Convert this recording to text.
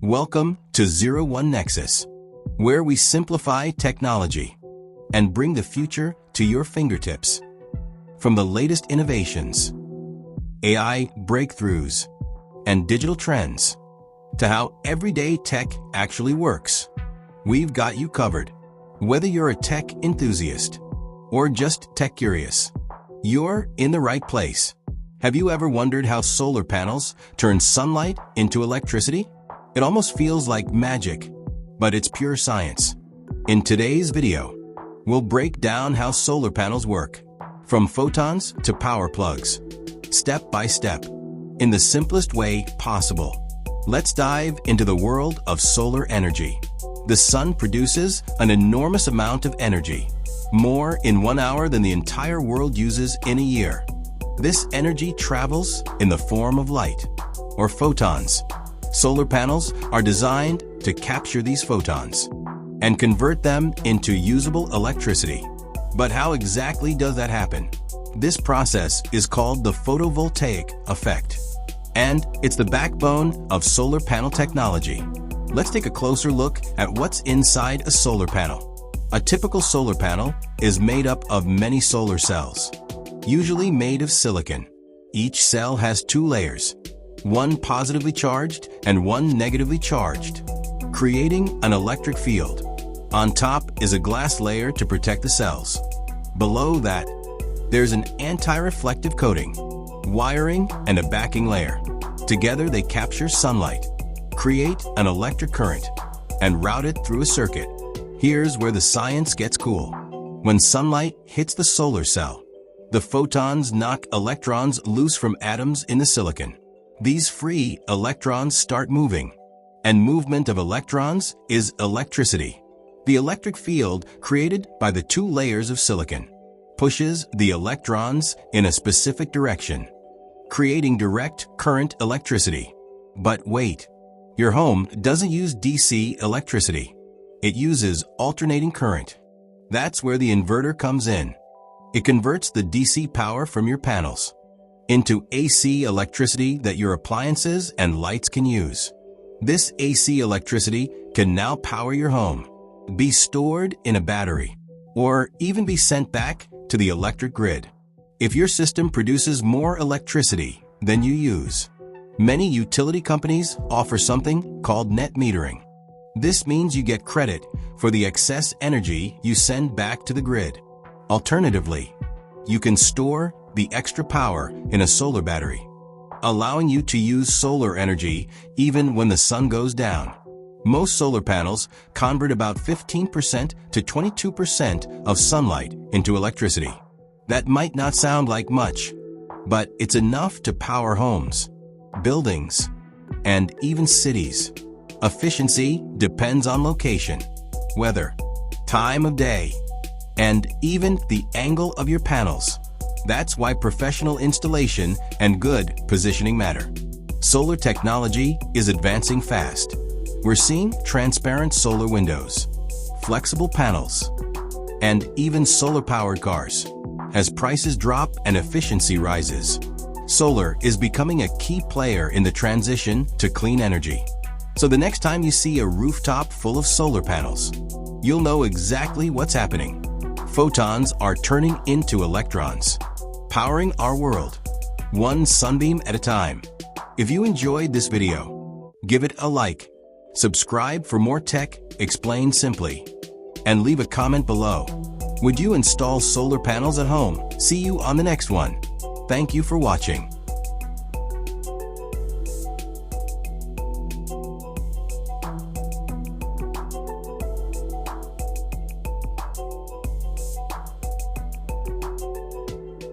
Welcome to 01 Nexus, where we simplify technology and bring the future to your fingertips. From the latest innovations, AI breakthroughs, and digital trends, to how everyday tech actually works, we've got you covered. Whether you're a tech enthusiast or just tech curious, you're in the right place. Have you ever wondered how solar panels turn sunlight into electricity? It almost feels like magic, but it's pure science. In today's video, we'll break down how solar panels work, from photons to power plugs, step by step, in the simplest way possible. Let's dive into the world of solar energy. The sun produces an enormous amount of energy, more in 1 hour than the entire world uses in a year. This energy travels in the form of light, or photons. Solar panels are designed to capture these photons and convert them into usable electricity. But how exactly does that happen? This process is called the photovoltaic effect, and it's the backbone of solar panel technology. Let's take a closer look at what's inside a solar panel. A typical solar panel is made up of many solar cells, usually made of silicon. Each cell has 2 layers, one positively charged and one negatively charged, creating an electric field. On top is a glass layer to protect the cells. Below that, there's an anti-reflective coating, wiring, and a backing layer. Together they capture sunlight, create an electric current, and route it through a circuit. Here's where the science gets cool. When sunlight hits the solar cell, the photons knock electrons loose from atoms in the silicon. These free electrons start moving, and movement of electrons is electricity. The electric field created by the 2 layers of silicon pushes the electrons in a specific direction, creating direct current electricity. But wait, your home doesn't use DC electricity. It uses alternating current. That's where the inverter comes in. It converts the DC power from your panels into AC electricity that your appliances and lights can use. This AC electricity can now power your home, be stored in a battery, or even be sent back to the electric grid. If your system produces more electricity than you use, many utility companies offer something called net metering. This means you get credit for the excess energy you send back to the grid. Alternatively, you can store the extra power in a solar battery, allowing you to use solar energy even when the sun goes down. Most solar panels convert about 15% to 22% of sunlight into electricity. That might not sound like much, but it's enough to power homes, buildings, and even cities. Efficiency depends on location, weather, time of day, and even the angle of your panels. That's why professional installation and good positioning matter. Solar technology is advancing fast. We're seeing transparent solar windows, flexible panels, and even solar-powered cars. As prices drop and efficiency rises, solar is becoming a key player in the transition to clean energy. So the next time you see a rooftop full of solar panels, you'll know exactly what's happening. Photons are turning into electrons, powering our world, one sunbeam at a time. If you enjoyed this video, give it a like, subscribe for more tech explained simply, and leave a comment below. Would you install solar panels at home? See you on the next one. Thank you for watching.